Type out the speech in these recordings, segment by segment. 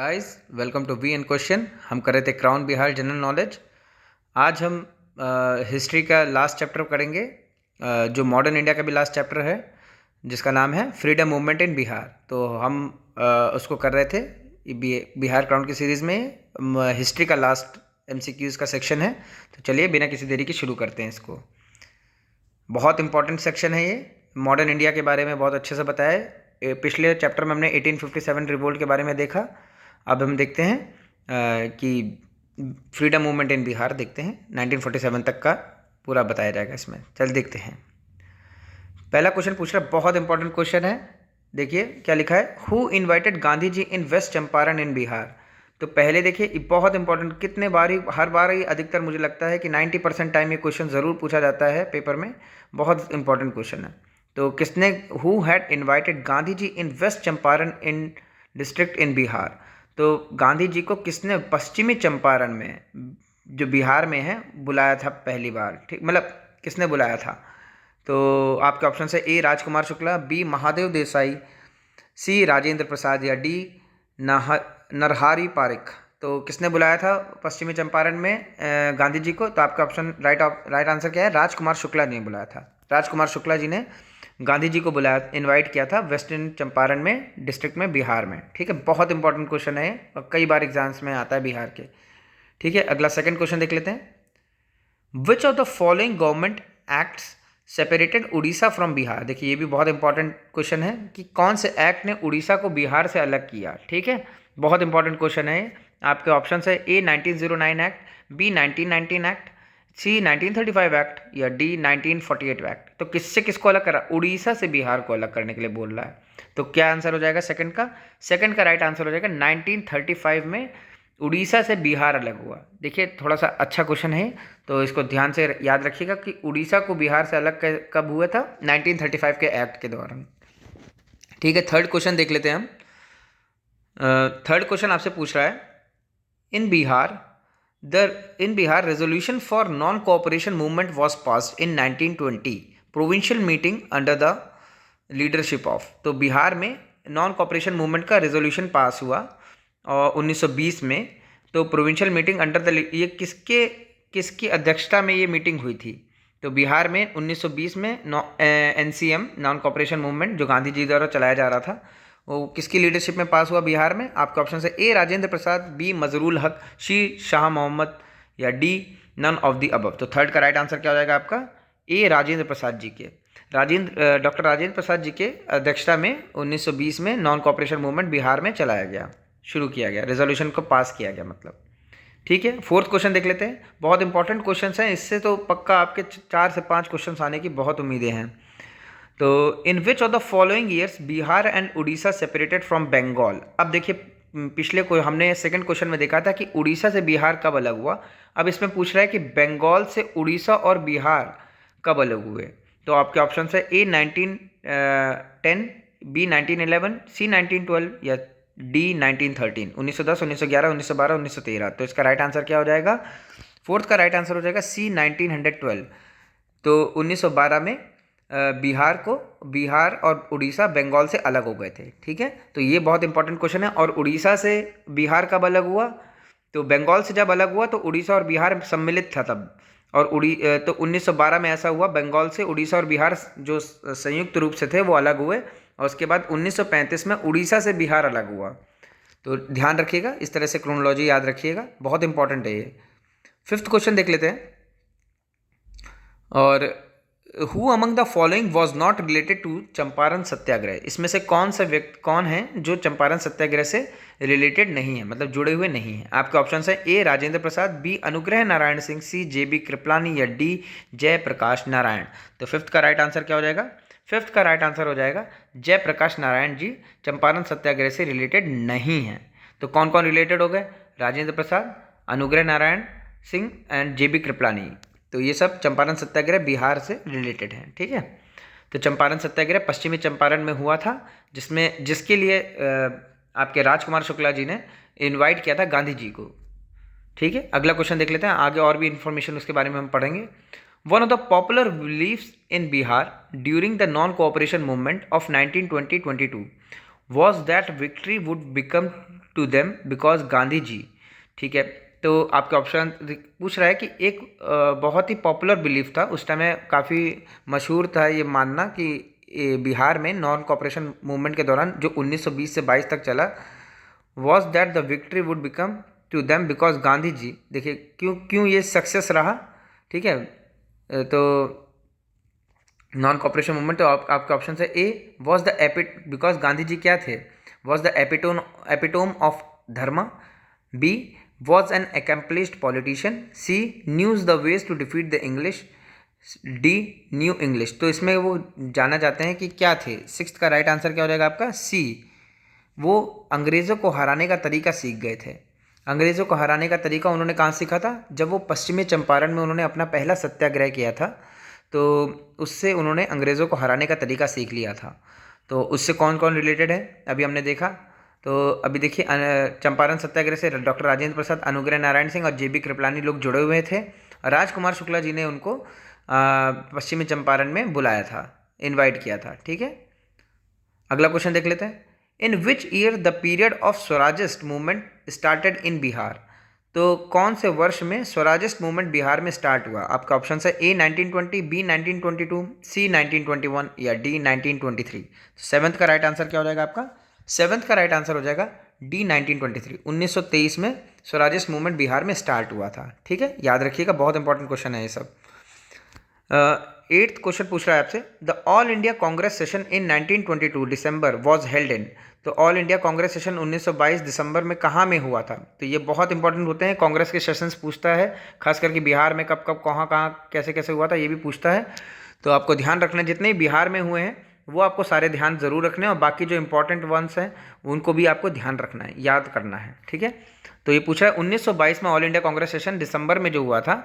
Guys welcome to V N question. हम कर रहे थे क्राउन बिहार जनरल नॉलेज। आज हम हिस्ट्री का लास्ट चैप्टर करेंगे, जो मॉडर्न इंडिया का भी लास्ट चैप्टर है, जिसका नाम है फ्रीडम मूवमेंट इन बिहार। तो हम उसको कर रहे थे बिहार क्राउन की सीरीज़ में। हिस्ट्री का लास्ट एमसीक्यूज़ का सेक्शन है। तो चलिए बिना किसी देरी के शुरू करते हैं इसको। बहुत इंपॉर्टेंट सेक्शन है ये, मॉडर्न इंडिया के बारे में बहुत अच्छे से बताया है। पिछले चैप्टर में हमने 1857 रिवोल्ट के बारे में देखा। अब हम देखते हैं कि फ्रीडम मूवमेंट इन बिहार देखते हैं। 1947 तक का पूरा बताया जाएगा इसमें। चल देखते हैं। पहला क्वेश्चन पूछ रहा है, बहुत इंपॉर्टेंट क्वेश्चन है। देखिए क्या लिखा है, who invited Gandhi ji in west Champaran in Bihar. तो पहले देखिए बहुत इंपॉर्टेंट, कितने बार ही, हर बार ही अधिकतर मुझे लगता है कि 90% टाइम ये क्वेश्चन ज़रूर पूछा जाता है पेपर में। बहुत इंपॉर्टेंट क्वेश्चन है। तो किसने, who had invited Gandhi ji in west Champaran in district in Bihar. तो गांधी जी को किसने पश्चिमी चंपारण में, जो बिहार में है, बुलाया था पहली बार। ठीक, मतलब किसने बुलाया था। तो आपके ऑप्शन है ए राजकुमार शुक्ला, बी महादेव देसाई, सी राजेंद्र प्रसाद, या डी नरहरि पारिख। तो किसने बुलाया था पश्चिमी चंपारण में गांधी जी को। तो आपका ऑप्शन राइट आंसर क्या है, राजकुमार शुक्ला ने बुलाया था। राजकुमार शुक्ला जी ने गांधी जी को बुलाया, इनवाइट किया था वेस्टर्न चंपारण में डिस्ट्रिक्ट में बिहार में। ठीक है, बहुत इंपॉर्टेंट क्वेश्चन है और कई बार एग्जाम्स में आता है बिहार के। ठीक है, अगला सेकंड क्वेश्चन देख लेते हैं। विच of the following government acts separated Orissa from Bihar. देखिए ये भी बहुत इंपॉर्टेंट क्वेश्चन है कि कौन से एक्ट ने उड़ीसा को बिहार से अलग किया। ठीक है, बहुत इंपॉर्टेंट क्वेश्चन है। आपके ऑप्शन है ए 1909 एक्ट, बी 1919 एक्ट, सी 1935 एक्ट, या डी 1948 एक्ट। तो किससे किसको अलग करा, उड़ीसा से बिहार को अलग करने के लिए बोल रहा है। तो क्या आंसर हो जाएगा सेकंड का। सेकंड का राइट आंसर हो जाएगा 1935 में उड़ीसा से बिहार अलग हुआ। देखिए थोड़ा सा अच्छा क्वेश्चन है, तो इसको ध्यान से याद रखिएगा कि उड़ीसा को बिहार से अलग कब हुआ था, 1935 के एक्ट के दौरान। ठीक है, थर्ड क्वेश्चन देख लेते हैं हम। थर्ड क्वेश्चन आपसे पूछ रहा है, in Bihar resolution for non cooperation movement was passed in 1920 provincial meeting under the leadership of. तो बिहार में नॉन कोऑपरेशन मूवमेंट का रेजोल्यूशन पास हुआ और 1920 में। तो प्रोविंशियल मीटिंग अंडर द, ये किसकी अध्यक्षता में ये मीटिंग हुई थी। तो बिहार में 1920 में एनसीएम नॉन कोऑपरेशन मूवमेंट जो गांधी जी द्वारा चलाया जा रहा था, वो किसकी लीडरशिप में पास हुआ बिहार में। आपका ऑप्शन है A Rajendra Prasad, B Mazharul Haq, C Shah Mohammad, या D none of the above. तो थर्ड का राइट आंसर क्या हो जाएगा आपका, ए राजेंद्र प्रसाद जी के, डॉक्टर राजेंद्र प्रसाद जी के अध्यक्षता में 1920 में नॉन कोऑपरेशन मूवमेंट बिहार में चलाया गया, शुरू किया गया, रेजोल्यूशन को पास किया गया मतलब। ठीक है, फोर्थ क्वेश्चन देख लेते हैं। बहुत इंपॉर्टेंट क्वेश्चन हैं, इससे तो पक्का आपके 4 से 5 क्वेश्चन आने की बहुत उम्मीदें हैं। तो in which of the following years Bihar and Orissa separated from Bengal. अब देखिए पिछले को हमने सेकंड क्वेश्चन में देखा था कि उड़ीसा से बिहार कब अलग हुआ। अब इसमें पूछ रहा है कि बंगाल से उड़ीसा और बिहार कब अलग हुए। तो आपके ऑप्शन है ए 1910, बी 1911, सी 1912, या डी 1913। 1910, 1911, 1912, 1913। तो इसका राइट आंसर क्या हो जाएगा, फोर्थ का राइट आंसर हो जाएगा सी 1912। तो 1912 में बिहार और उड़ीसा बंगाल से अलग हो गए थे। ठीक है, तो ये बहुत इंपॉर्टेंट क्वेश्चन है। और उड़ीसा से बिहार कब अलग हुआ, तो बंगाल से जब अलग हुआ तो उड़ीसा और बिहार सम्मिलित था तब। और तो 1912 में ऐसा हुआ, बंगाल से उड़ीसा और बिहार जो संयुक्त रूप से थे वो अलग हुए। और उसके बाद 1935 में उड़ीसा से बिहार अलग हुआ। तो ध्यान रखिएगा, इस तरह से क्रोनोलॉजी याद रखिएगा, बहुत इंपॉर्टेंट है ये। फिफ्थ क्वेश्चन देख लेते हैं। और who among the following was not related to Champaran Satyagraha. इसमें से कौन है जो चंपारण सत्याग्रह से रिलेटेड नहीं है, मतलब जुड़े हुए नहीं है। आपके ऑप्शन है ए राजेंद्र प्रसाद, बी अनुग्रह नारायण सिंह, सी जेबी कृपलानी, या डी जयप्रकाश नारायण। तो फिफ्थ का राइट आंसर क्या हो जाएगा, फिफ्थ का राइट आंसर हो जाएगा जयप्रकाश नारायण जी चंपारण सत्याग्रह से रिलेटेड नहीं है। तो कौन कौन रिलेटेड हो गए, राजेंद्र प्रसाद, अनुग्रह नारायण सिंह एंड जेबी कृपलानी। तो ये सब चंपारण सत्याग्रह बिहार से रिलेटेड हैं। ठीक है, तो चंपारण सत्याग्रह पश्चिमी चंपारण में हुआ था, जिसके लिए आपके राजकुमार शुक्ला जी ने इनवाइट किया था गांधी जी को। ठीक है, अगला क्वेश्चन देख लेते हैं, आगे और भी इन्फॉर्मेशन उसके बारे में हम पढ़ेंगे। One of the popular beliefs in Bihar during the non cooperation movement of 1920-22 was that victory would become to them because Gandhi ji. ठीक है, तो आपके ऑप्शन पूछ रहा है कि एक बहुत ही पॉपुलर बिलीफ था उस टाइम में, काफ़ी मशहूर था ये मानना कि बिहार में नॉन कॉपरेशन मूवमेंट के दौरान जो 1920 से 22 तक चला, was that the victory would become to them because Gandhi ji. देखिए क्यों क्यों ये सक्सेस रहा। ठीक है, तो नॉन कॉपरेशन मूवमेंट, तो आपका ऑप्शन है A was the because Gandhi ji क्या थे, was the epitome of dharma. B was an accomplished politician. C knows the ways to defeat the English. D knew English. तो इसमें वो जाना चाहते हैं कि क्या थे। सिक्स्थ का राइट आंसर क्या हो जाएगा आपका, सी। वो अंग्रेज़ों को हराने का तरीका सीख गए थे। अंग्रेज़ों को हराने का तरीका उन्होंने कहाँ सीखा था, जब वो पश्चिमी चंपारण में उन्होंने अपना पहला सत्याग्रह किया था, तो उससे उन्होंने अंग्रेज़ों को हराने का तरीका सीख लिया था। तो उससे कौन कौन रिलेटेड है अभी हमने देखा। तो अभी देखिए चंपारण सत्याग्रह से डॉक्टर राजेंद्र प्रसाद, अनुग्रह नारायण सिंह और जेबी कृपलानी लोग जुड़े हुए थे। राजकुमार शुक्ला जी ने उनको पश्चिमी चंपारण में बुलाया था, इनवाइट किया था। ठीक है, अगला क्वेश्चन देख लेते हैं। In which year the period of Swarajist movement started in Bihar. तो कौन से वर्ष में स्वराजिस्ट मूवमेंट बिहार में स्टार्ट हुआ। आपका ऑप्शन है ए 1920, बी 1922, सी 1921 या डी 1923। सेवन्थ का राइट आंसर क्या हो जाएगा आपका, सेवन्थ का राइट आंसर हो जाएगा डी 1923। 1923 में स्वराजिस्ट मूवमेंट बिहार में स्टार्ट हुआ था। ठीक है, याद रखिएगा, बहुत इंपॉर्टेंट क्वेश्चन है ये सब। एट्थ क्वेश्चन पूछ रहा है आपसे, the all India Congress session in 1922 December was held in. तो ऑल इंडिया कांग्रेस सेशन 1922 दिसंबर में कहाँ में हुआ था। तो ये बहुत इंपॉर्टेंट होते हैं, कांग्रेस के सेशंस पूछता है, खास करके बिहार में कब कब कहाँ कहाँ कैसे कैसे हुआ था ये भी पूछता है। तो आपको ध्यान रखना, जितने बिहार में हुए हैं वो आपको सारे ध्यान ज़रूर रखने हैं, और बाकी जो इंपॉर्टेंट वंस हैं उनको भी आपको ध्यान रखना है, याद करना है। ठीक है, तो ये पूछा है 1922 में ऑल इंडिया कांग्रेस सेशन दिसंबर में जो हुआ था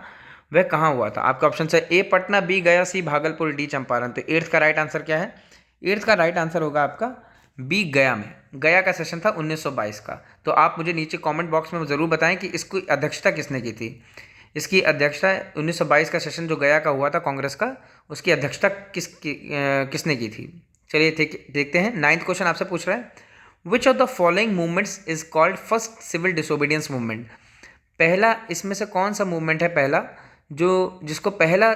वह कहाँ हुआ था। आपका ऑप्शन है ए पटना, बी गया, सी भागलपुर, डी चंपारण। तो एट्थ का राइट आंसर क्या है, एट्थ का राइट आंसर होगा आपका बी गया में। गया का सेशन था 1922 का। तो आप मुझे नीचे कमेंट बॉक्स में ज़रूर बताएं कि इसकी अध्यक्षता किसने की थी। इसकी अध्यक्षता 1922 का सेशन जो गया का हुआ था कांग्रेस का, उसकी अध्यक्षता किसने की थी। चलिए देखते हैं। नाइन्थ क्वेश्चन आपसे पूछ रहा है, which of the following movements is called first civil disobedience movement. पहला इसमें से कौन सा मूवमेंट है पहला जो जिसको पहला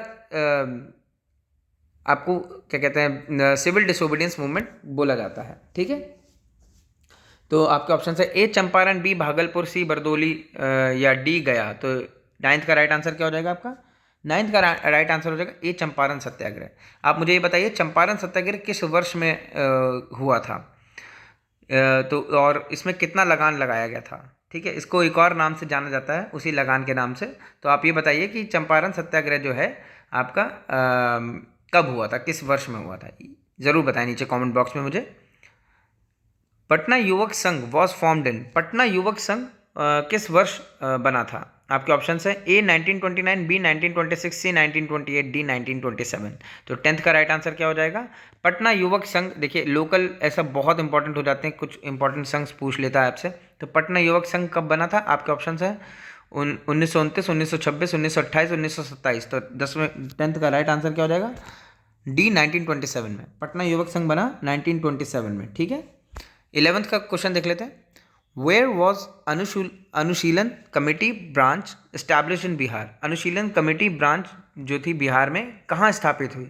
आपको क्या कहते हैं सिविल डिसोबीडियंस मूवमेंट बोला जाता है। ठीक है, तो आपके ऑप्शन है ए चंपारण, बी भागलपुर, सी बरदौली या डी गया। तो नाइन्थ का राइट आंसर क्या हो जाएगा आपका, नाइन्थ का राइट आंसर हो जाएगा ए चंपारण सत्याग्रह। आप मुझे ये बताइए चंपारण सत्याग्रह किस वर्ष में हुआ था, तो और इसमें कितना लगान लगाया गया था। ठीक है, इसको एक और नाम से जाना जाता है, उसी लगान के नाम से। तो आप ये बताइए कि चंपारण सत्याग्रह जो है आपका कब हुआ था, किस वर्ष में हुआ था, ज़रूर बताएं नीचे कमेंट बॉक्स में मुझे। पटना युवक संघ वॉज फॉर्म्ड इन। पटना युवक संघ किस वर्ष बना था। आपके ऑप्शन है ए 1929, बी 1926, सी 1928, डी 1927। तो टेंथ का राइट आंसर क्या हो जाएगा, पटना युवक संघ। देखिए लोकल ऐसा बहुत इंपॉर्टेंट हो जाते हैं, कुछ इंपॉर्टेंट संघ पूछ लेता है आपसे। तो पटना युवक संघ कब बना था। आपके ऑप्शन है 1929, 1926, 1928, 1927। तो 10th का राइट आंसर क्या हो जाएगा, डी 1927 में। पटना युवक संघ बना 1927 में। ठीक है, 11th का क्वेश्चन देख लेते हैं। Where was Anushilan committee branch establish in Bihar. Anushilan committee branch जो थी बिहार में कहाँ स्थापित हुई।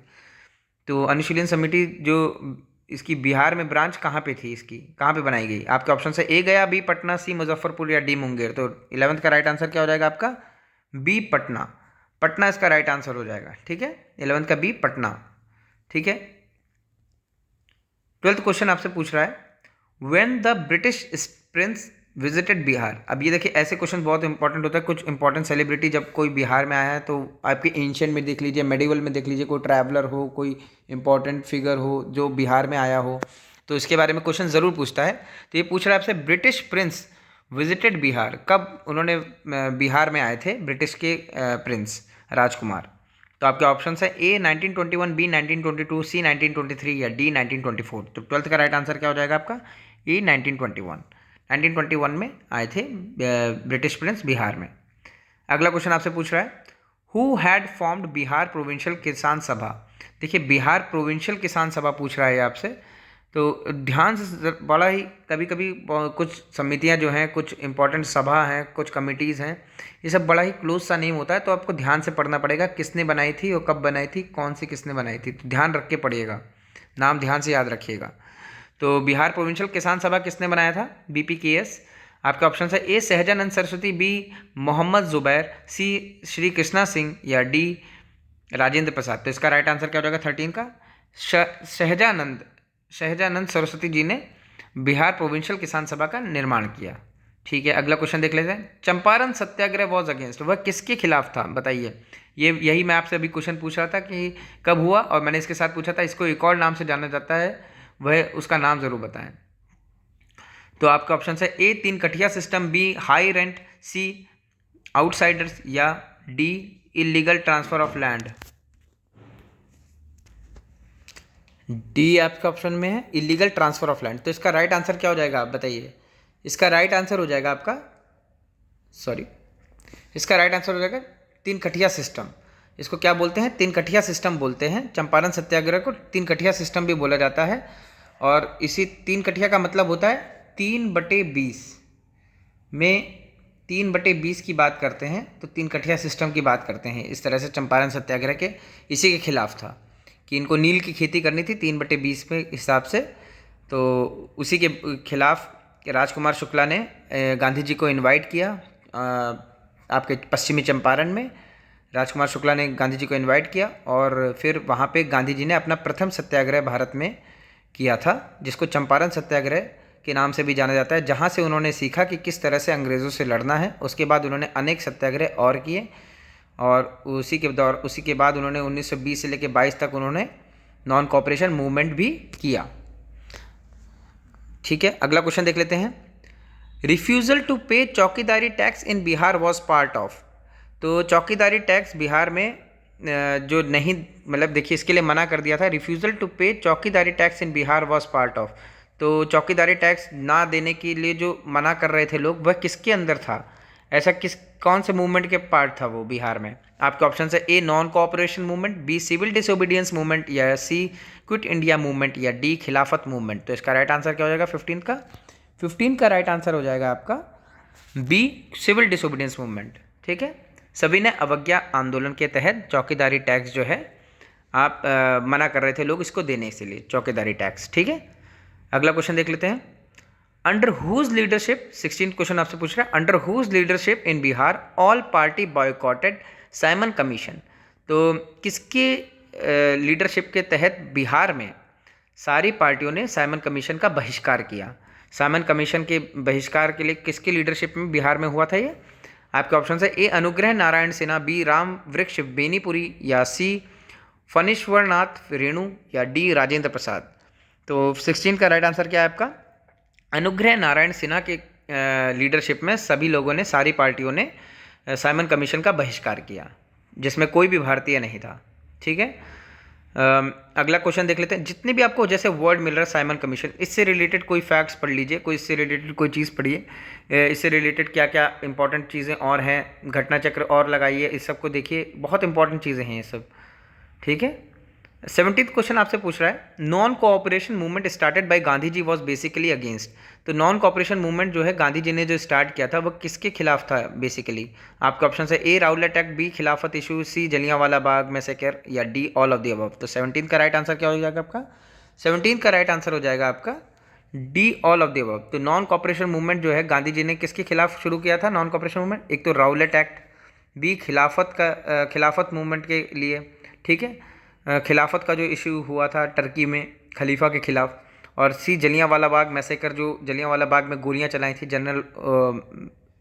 तो अनुशीलन समिति जो इसकी बिहार में ब्रांच कहाँ पे थी, इसकी कहाँ पे बनाई गई। आपके ऑप्शन है ए गया, बी पटना, सी मुजफ्फरपुर या डी मुंगेर। तो 11th का राइट आंसर क्या हो जाएगा आपका, बी पटना। पटना इसका राइट आंसर हो जाएगा। ठीक है, 11th का बी पटना। ठीक है, 12th क्वेश्चन आपसे पूछ रहा है, when the British Prince visited Bihar. अब ये देखिए ऐसे क्वेश्चन बहुत इंपॉर्टेंट होता है। कुछ इंपॉर्टेंट सेलिब्रिटी जब कोई बिहार में आया है तो आपके एंशियंट में देख लीजिए, मेडिवल में देख लीजिए, कोई ट्रैवलर हो, कोई इंपॉर्टेंट फिगर हो जो बिहार में आया हो, तो इसके बारे में क्वेश्चन ज़रूर पूछता है। तो ये पूछ रहा है आपसे, ब्रिटिश प्रिंस विजिटेड बिहार, कब उन्होंने बिहार में आए थे ब्रिटिश के प्रिंस राजकुमार। तो आपके ऑप्शन है ए 1921, बी 1922, सी 1923 या डी 1924। तो 12th का राइट आंसर क्या हो जाएगा आपका, ए 1921। 1921 में आए थे ब्रिटिश प्रिंस बिहार में। अगला क्वेश्चन आपसे पूछ रहा है, who had formed Bihar provincial किसान सभा। देखिए बिहार प्रोविंशियल किसान सभा पूछ रहा है आपसे, तो ध्यान से बड़ा ही, कभी कभी कुछ समितियां जो हैं, कुछ इंपॉर्टेंट सभा हैं, कुछ कमिटीज़ हैं, ये सब बड़ा ही क्लोज सा नेम होता है, तो आपको ध्यान से पढ़ना पड़ेगा किसने बनाई थी और कब बनाई थी, कौन सी किसने बनाई थी, तो ध्यान रख के पढ़िएगा, नाम ध्यान से याद रखिएगा। तो बिहार प्रोविंशियल किसान सभा किसने बनाया था? BPKS। आपका ऑप्शन है ए सहजानंद सरस्वती, बी मोहम्मद जुबैर, सी श्री कृष्णा सिंह, या डी राजेंद्र प्रसाद। तो इसका राइट आंसर क्या हो जाएगा 13 का? सहजानंद सरस्वती जी ने बिहार प्रोविंशियल किसान सभा का निर्माण किया। ठीक है, अगला क्वेश्चन देख लेते हैं। चंपारण सत्याग्रह वॉज अगेंस्ट, वह किसके खिलाफ था बताइए। यही मैं आपसे अभी क्वेश्चन पूछ रहा था कि कब हुआ, और मैंने इसके साथ पूछा था इसको एक और नाम से जाना जाता है, वह उसका नाम जरूर बताएं। तो आपका ऑप्शन है ए तीन कठिया सिस्टम, बी हाई रेंट, सी आउटसाइडर्स, या D illegal transfer of land. D आपका ऑप्शन में है इलीगल ट्रांसफर ऑफ लैंड। तो इसका राइट आंसर क्या हो जाएगा आप बताइए। इसका राइट आंसर हो जाएगा आपका, इसका राइट आंसर हो जाएगा तीन कठिया सिस्टम। इसको क्या बोलते हैं? तीन कठिया सिस्टम बोलते हैं। चंपारण सत्याग्रह को तीन कठिया सिस्टम भी बोला जाता है, और इसी तीन कठिया का मतलब होता है 3/20 में 3/20 की बात करते हैं, तो तीन कठिया सिस्टम की बात करते हैं। इस तरह से चंपारण सत्याग्रह के इसी के खिलाफ था कि इनको नील की खेती करनी थी 3/20 में हिसाब से। तो उसी के खिलाफ राजकुमार शुक्ला ने गांधी जी को इनवाइट किया, आपके पश्चिमी चंपारण में राजकुमार शुक्ला ने गांधी जी को इनवाइट किया, और फिर वहाँ पे गांधी जी ने अपना प्रथम सत्याग्रह भारत में किया था, जिसको चंपारण सत्याग्रह के नाम से भी जाना जाता है, जहाँ से उन्होंने सीखा कि किस तरह से अंग्रेज़ों से लड़ना है। उसके बाद उन्होंने अनेक सत्याग्रह और किए, और उसी के बाद उन्होंने 1920 से लेकर 22 तक उन्होंने नॉन कॉपरेशन मूवमेंट भी किया। ठीक है, अगला क्वेश्चन देख लेते हैं। Refusal to pay chaukidari tax in Bihar was part of. तो चौकीदारी टैक्स बिहार में जो नहीं, मतलब देखिए इसके लिए मना कर दिया था। Refusal to pay chaukidari tax in Bihar was part of. तो चौकीदारी टैक्स ना देने के लिए जो मना कर रहे थे लोग, वह किसके अंदर था? ऐसा कौन से मूवमेंट के पार्ट था वो बिहार में? आपके ऑप्शन है A non cooperation movement, B civil disobedience movement, या सी क्विट इंडिया मूवमेंट, या डी खिलाफत मूवमेंट। तो इसका राइट आंसर क्या हो जाएगा 15 का राइट आंसर हो जाएगा आपका बी सिविल डिसोबीडियंस मूवमेंट। ठीक है, सभी ने अवज्ञा आंदोलन के तहत चौकीदारी टैक्स जो है आप मना कर रहे थे लोग इसको देने के लिए, चौकीदारी टैक्स। ठीक है, अगला क्वेश्चन देख लेते हैं। अंडर हुज लीडरशिप, 16 क्वेश्चन आपसे पूछ रहा है, under whose leadership in Bihar all party boycotted Simon commission. तो किसके लीडरशिप के तहत बिहार में सारी पार्टियों ने साइमन कमीशन का बहिष्कार किया? साइमन कमीशन के बहिष्कार के लिए किसकी लीडरशिप में बिहार में हुआ था ये? आपके ऑप्शन है ए अनुग्रह नारायण सिन्हा, बी राम वृक्ष बेनीपुरी, या सी फणीश्वरनाथ रेणु, या डी राजेंद्र प्रसाद। तो 16 का राइट आंसर क्या है आपका? अनुग्रह नारायण सिन्हा के लीडरशिप में सभी लोगों ने, सारी पार्टियों ने साइमन कमीशन का बहिष्कार किया, जिसमें कोई भी भारतीय नहीं था। ठीक है, अगला क्वेश्चन देख लेते हैं। जितने भी आपको जैसे वर्ड मिल रहा है साइमन कमीशन, इससे रिलेटेड कोई फैक्ट्स पढ़ लीजिए, कोई इससे रिलेटेड कोई चीज़ पढ़िए, इससे रिलेटेड क्या क्या इंपॉर्टेंट चीज़ें और हैं, घटना चक्र और लगाइए, इस सब को देखिए, बहुत इंपॉर्टेंट चीज़ें हैं ये सब। ठीक है, 17th क्वेश्चन आपसे पूछ रहा है, non cooperation movement started by Gandhi ji was basically against. तो नॉन कोऑपरेशन मूवमेंट जो है गांधी जी ने जो स्टार्ट किया था, वह किसके खिलाफ था बेसिकली? आपका ऑप्शन है ए राउलेट एक्ट, बी खिलाफत इशू, सी जलियांवाला बाग मैसेकर, या D all of the above. तो 17 का राइट आंसर क्या हो जाएगा आपका? 17 का राइट आंसर हो जाएगा आपका D all of the above. तो नॉन कोऑपरेशन मूवमेंट जो है गांधी जी ने किसके खिलाफ शुरू किया था नॉन कोऑपरेशन मूवमेंट? एक तो राउलेट एक्ट, बी खिलाफत मूवमेंट के लिए, ठीक है, खिलाफत का जो इशू हुआ था टर्की में खलीफा के खिलाफ, और सी जलियांवाला बाग मैसेकर, जो जलियांवाला बाग में गोलियां चलाई थी जनरल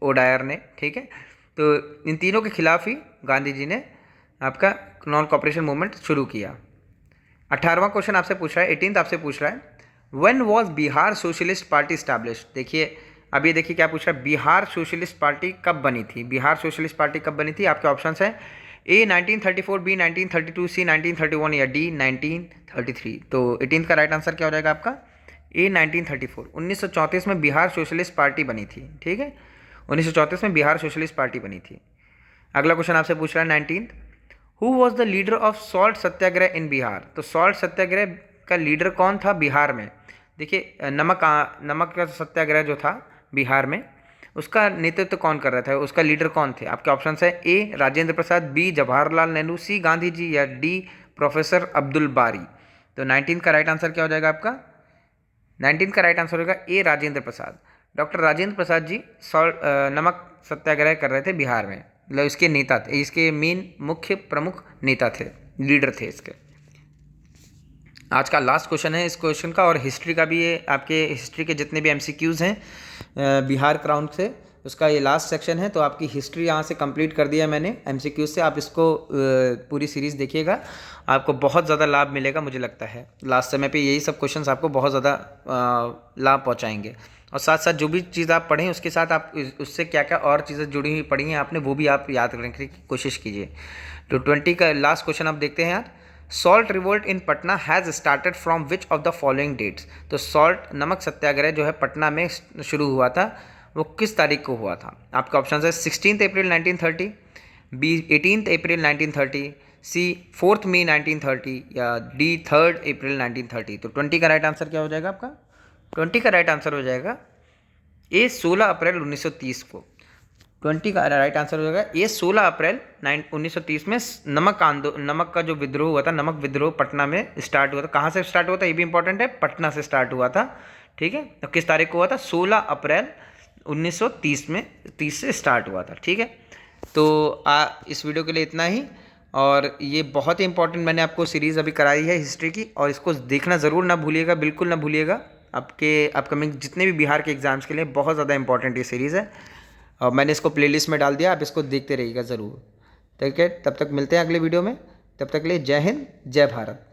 ओडायर ने। ठीक है, तो इन तीनों के खिलाफ ही गांधी जी ने आपका नॉन कॉपरेशन मूवमेंट शुरू किया। 18वां क्वेश्चन आपसे पूछ रहा है, 18th आपसे पूछ रहा है, when was Bihar socialist party established. देखिए अब ये देखिए क्या पूछ रहा है, बिहार सोशलिस्ट पार्टी कब बनी थी? बिहार सोशलिस्ट पार्टी कब बनी थी? आपके ऑप्शन है ए 1934, बी 1932, सी 1931, या डी 1933। तो 18th का राइट आंसर क्या हो जाएगा आपका? ए 1934। 1934 में बिहार सोशलिस्ट पार्टी बनी थी। ठीक है, 1934 में बिहार सोशलिस्ट पार्टी बनी थी। अगला क्वेश्चन आपसे पूछ रहा है 19th, who was the leader of salt satyagraha in Bihar. तो सॉल्ट सत्याग्रह का लीडर कौन था बिहार में? देखिए, नमक का सत्याग्रह जो था बिहार में, उसका नेतृत्व कौन कर रहा था, उसका लीडर कौन थे? आपके ऑप्शन है ए राजेंद्र प्रसाद, बी जवाहरलाल नेहरू, सी गांधी जी, या डी प्रोफेसर अब्दुल बारी। तो 19 का राइट आंसर क्या हो जाएगा आपका? 19 का राइट आंसर होगा ए राजेंद्र प्रसाद। डॉक्टर राजेंद्र प्रसाद जी नमक सत्याग्रह कर रहे थे बिहार में, मतलब इसके नेता थे, इसके मेन मुख्य प्रमुख नेता थे, लीडर थे इसके। आज का लास्ट क्वेश्चन है इस क्वेश्चन का, और हिस्ट्री का भी ये, आपके हिस्ट्री के जितने भी एमसीक्यूज़ हैं बिहार क्राउन से, उसका ये लास्ट सेक्शन है। तो आपकी हिस्ट्री यहाँ से कंप्लीट कर दिया मैंने एमसीक्यूज़ से। आप इसको पूरी सीरीज़ देखिएगा, आपको बहुत ज़्यादा लाभ मिलेगा। मुझे लगता है लास्ट समय पे यही सब क्वेश्चंस आपको बहुत ज़्यादा लाभ पहुँचाएंगे। और साथ साथ जो भी चीज़ आप पढ़ें उसके साथ आप उससे क्या क्या और चीज़ें जुड़ी हुई पढ़ी हैं आपने, वो भी आप याद रखने की कोशिश कीजिए। तो 20 का लास्ट क्वेश्चन आप देखते हैं यार। Salt revolt in Patna has started from which of the following dates. तो सॉल्ट नमक सत्याग्रह जो है पटना में शुरू हुआ था, वो किस तारीख को हुआ था? आपके ऑप्शन है 16 अप्रैल 1930, बी 18 अप्रैल 1930, सी 4 मई 1930, या डी 3 अप्रैल 1930। तो 20 का राइट आंसर क्या हो जाएगा आपका? 20 का राइट आंसर हो जाएगा ए 16 अप्रैल 1930 को। 20 का राइट आंसर हो जाएगा ये 16 अप्रैल 1930 में नमक का जो विद्रोह हुआ था, नमक विद्रोह पटना में स्टार्ट हुआ था। कहाँ से स्टार्ट हुआ था ये भी इंपॉर्टेंट है, पटना से स्टार्ट हुआ था। ठीक है, तो किस तारीख को हुआ था? 16 अप्रैल 1930 में, 30 से स्टार्ट हुआ था। ठीक है, तो इस वीडियो के लिए इतना ही। और ये बहुत ही इंपॉर्टेंट मैंने आपको सीरीज़ अभी कराई है हिस्ट्री की, और इसको देखना ज़रूर ना भूलिएगा, बिल्कुल ना भूलिएगा। आपके अपकमिंग जितने भी बिहार के एग्ज़ाम्स के लिए बहुत ज़्यादा इंपॉर्टेंट ये सीरीज़ है, और मैंने इसको प्लेलिस्ट में डाल दिया, आप इसको देखते रहिएगा ज़रूर। ठीक है, तब तक मिलते हैं अगले वीडियो में, तब तक के लिए जय हिंद, जय भारत।